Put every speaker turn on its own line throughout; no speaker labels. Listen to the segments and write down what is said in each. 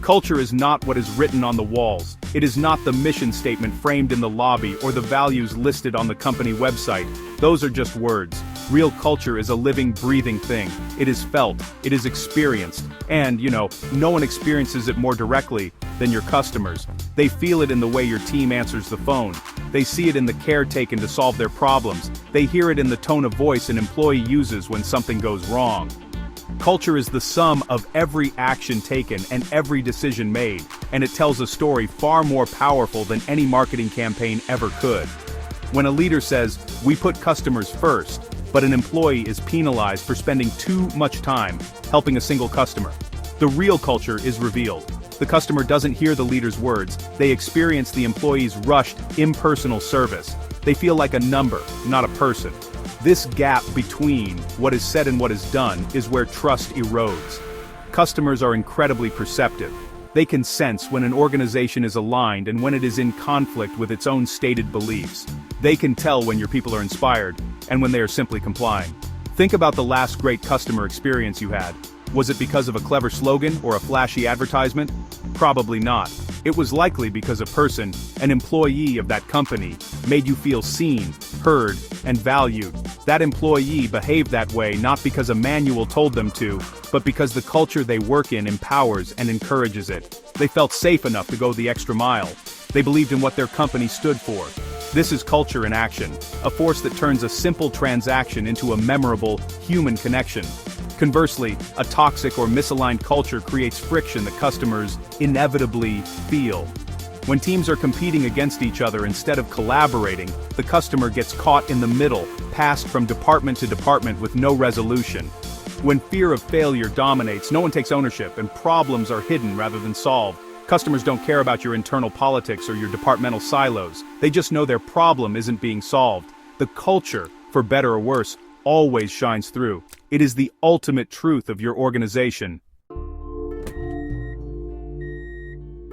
Culture is not what is written on the walls. It is not the mission statement framed in the lobby or the values listed on the company website. Those are just words. Real culture is a living, breathing thing. It is felt, it is experienced, and, no one experiences it more directly than your customers. They feel it in the way your team answers the phone. They see it in the care taken to solve their problems. They hear it in the tone of voice an employee uses when something goes wrong. Culture is the sum of every action taken and every decision made, and it tells a story far more powerful than any marketing campaign ever could. When a leader says, "We put customers first," but an employee is penalized for spending too much time helping a single customer, the real culture is revealed. The customer doesn't hear the leader's words, they experience the employee's rushed, impersonal service. They feel like a number, not a person. This gap between what is said and what is done is where trust erodes. Customers are incredibly perceptive. They can sense when an organization is aligned and when it is in conflict with its own stated beliefs. They can tell when your people are inspired and when they are simply complying. Think about the last great customer experience you had. Was it because of a clever slogan or a flashy advertisement? Probably not. It was likely because a person, an employee of that company, made you feel seen, heard, and valued. That employee behaved that way not because a manual told them to, but because the culture they work in empowers and encourages it. They felt safe enough to go the extra mile. They believed in what their company stood for. This is culture in action, a force that turns a simple transaction into a memorable, human connection. Conversely, a toxic or misaligned culture creates friction that customers inevitably feel. When teams are competing against each other instead of collaborating, the customer gets caught in the middle, passed from department to department with no resolution. When fear of failure dominates, no one takes ownership and problems are hidden rather than solved. Customers don't care about your internal politics or your departmental silos. They just know their problem isn't being solved. The culture, for better or worse, always shines through. It is the ultimate truth of your organization.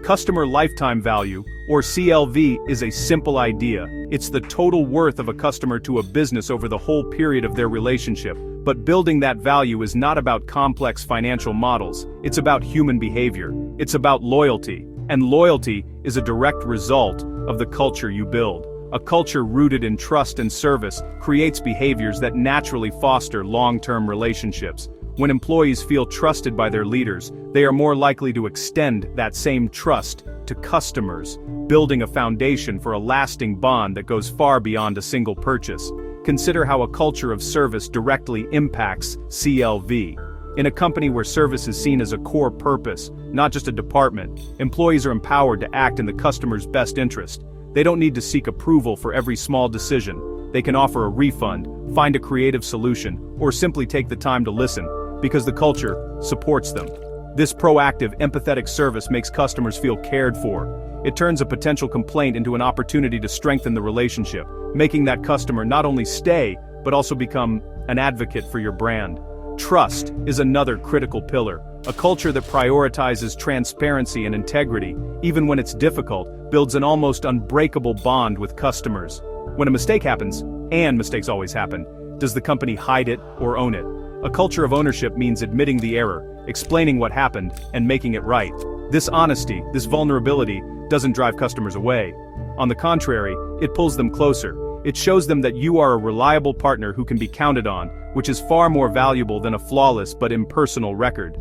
Customer lifetime value, or CLV, is a simple idea. It's the total worth of a customer to a business over the whole period of their relationship. But building that value is not about complex financial models. It's about human behavior. It's about loyalty. And loyalty is a direct result of the culture you build. A culture rooted in trust and service creates behaviors that naturally foster long-term relationships. When employees feel trusted by their leaders, they are more likely to extend that same trust to customers, building a foundation for a lasting bond that goes far beyond a single purchase. Consider how a culture of service directly impacts CLV. In a company where service is seen as a core purpose, not just a department, employees are empowered to act in the customer's best interest. They don't need to seek approval for every small decision. They can offer a refund, find a creative solution, or simply take the time to listen, because the culture supports them. This proactive, empathetic service makes customers feel cared for. It turns a potential complaint into an opportunity to strengthen the relationship, making that customer not only stay, but also become an advocate for your brand. Trust is another critical pillar. A culture that prioritizes transparency and integrity, even when it's difficult, builds an almost unbreakable bond with customers. When a mistake happens, and mistakes always happen, does the company hide it or own it? A culture of ownership means admitting the error, explaining what happened, and making it right. This honesty, this vulnerability, doesn't drive customers away. On the contrary, it pulls them closer. It shows them that you are a reliable partner who can be counted on, which is far more valuable than a flawless but impersonal record.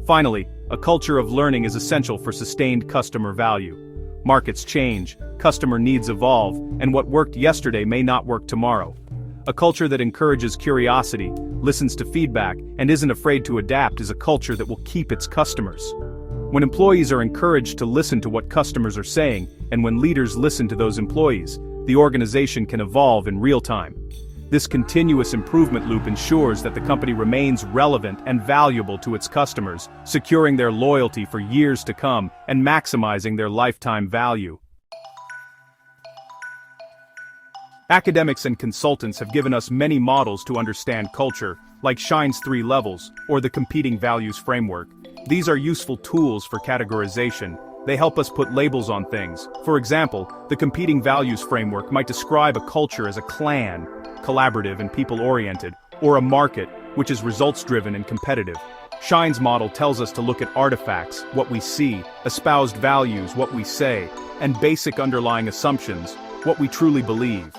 Finally, a culture of learning is essential for sustained customer value. Markets change, customer needs evolve, and what worked yesterday may not work tomorrow. A culture that encourages curiosity, listens to feedback, and isn't afraid to adapt is a culture that will keep its customers. When employees are encouraged to listen to what customers are saying, and when leaders listen to those employees, the organization can evolve in real time. This continuous improvement loop ensures that the company remains relevant and valuable to its customers, securing their loyalty for years to come and maximizing their lifetime value. Academics and consultants have given us many models to understand culture, like Shine's 3 levels, or the competing values framework. These are useful tools for categorization. They help us put labels on things. For example, the competing values framework might describe a culture as a clan, collaborative and people-oriented, or a market, which is results-driven and competitive. Shine's model tells us to look at artifacts, what we see, espoused values, what we say, and basic underlying assumptions, what we truly believe.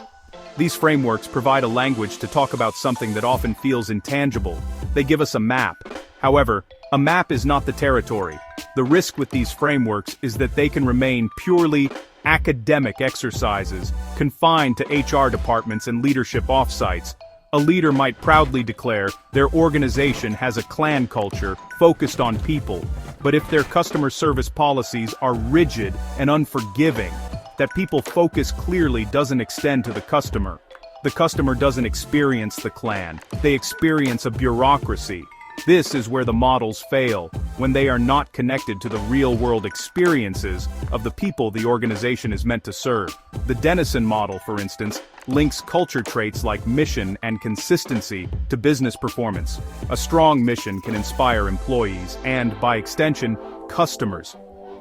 These frameworks provide a language to talk about something that often feels intangible. They give us a map. However, a map is not the territory. The risk with these frameworks is that they can remain purely academic exercises, confined to HR departments and leadership offsites. A leader might proudly declare their organization has a clan culture focused on people, but if their customer service policies are rigid and unforgiving, that people focus clearly doesn't extend to the customer. The customer doesn't experience the clan, they experience a bureaucracy. This is where the models fail, when they are not connected to the real-world experiences of the people the organization is meant to serve. The Denison model, for instance, links culture traits like mission and consistency to business performance. A strong mission can inspire employees and, by extension, customers.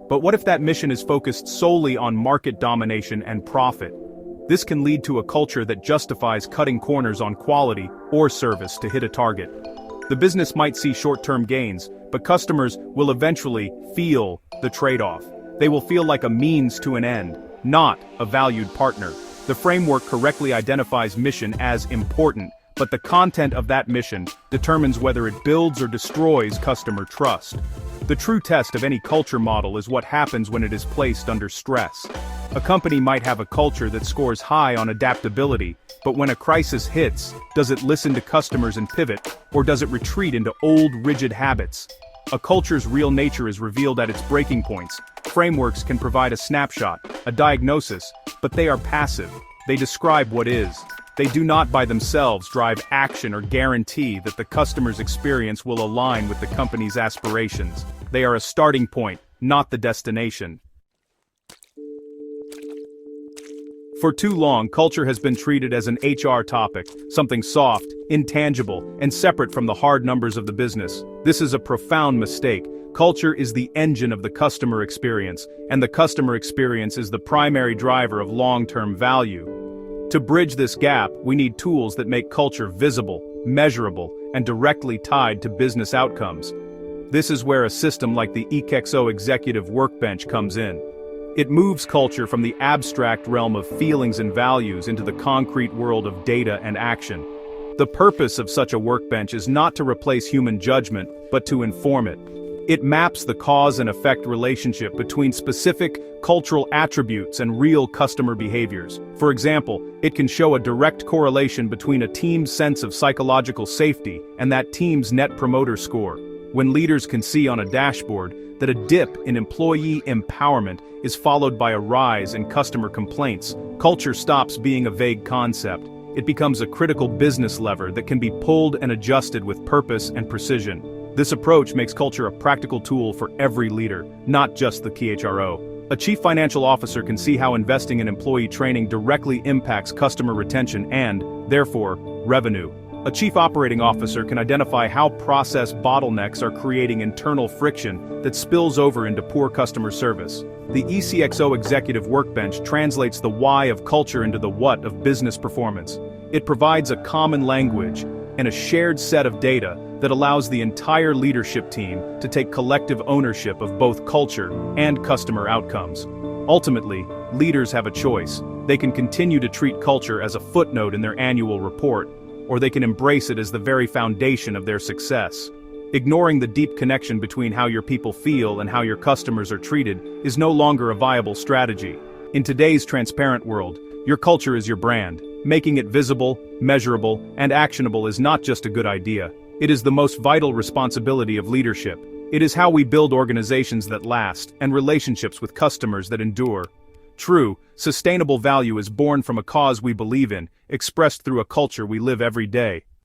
But what if that mission is focused solely on market domination and profit? This can lead to a culture that justifies cutting corners on quality or service to hit a target. The business might see short-term gains, but customers will eventually feel the trade-off. They will feel like a means to an end, not a valued partner. The framework correctly identifies mission as important, but the content of that mission determines whether it builds or destroys customer trust. The true test of any culture model is what happens when it is placed under stress. A company might have a culture that scores high on adaptability, but when a crisis hits, does it listen to customers and pivot, or does it retreat into old, rigid habits? A culture's real nature is revealed at its breaking points. Frameworks can provide a snapshot, a diagnosis, but they are passive. They describe what is. They do not by themselves drive action or guarantee that the customer's experience will align with the company's aspirations. They are a starting point, not the destination. For too long, culture has been treated as an HR topic, something soft, intangible, and separate from the hard numbers of the business. This is a profound mistake. Culture is the engine of the customer experience, and the customer experience is the primary driver of long-term value. To bridge this gap, we need tools that make culture visible, measurable, and directly tied to business outcomes. This is where a system like the eCxO Executive Workbench comes in. It moves culture from the abstract realm of feelings and values into the concrete world of data and action. The purpose of such a workbench is not to replace human judgment, but to inform it. It maps the cause and effect relationship between specific cultural attributes and real customer behaviors. For example, it can show a direct correlation between a team's sense of psychological safety and that team's net promoter score. When leaders can see on a dashboard that a dip in employee empowerment is followed by a rise in customer complaints, culture stops being a vague concept. It becomes a critical business lever that can be pulled and adjusted with purpose and precision. This approach makes culture a practical tool for every leader, not just the KHRO. A chief financial officer can see how investing in employee training directly impacts customer retention and, therefore, revenue. A chief operating officer can identify how process bottlenecks are creating internal friction that spills over into poor customer service. The eCxO Executive Workbench translates the why of culture into the what of business performance. It provides a common language and a shared set of data that allows the entire leadership team to take collective ownership of both culture and customer outcomes. Ultimately, leaders have a choice. They can continue to treat culture as a footnote in their annual report, or they can embrace it as the very foundation of their success. Ignoring the deep connection between how your people feel and how your customers are treated is no longer a viable strategy. In today's transparent world, your culture is your brand. Making it visible, measurable, and actionable is not just a good idea. It is the most vital responsibility of leadership. It is how we build organizations that last and relationships with customers that endure. True, sustainable value is born from a cause we believe in, expressed through a culture we live every day.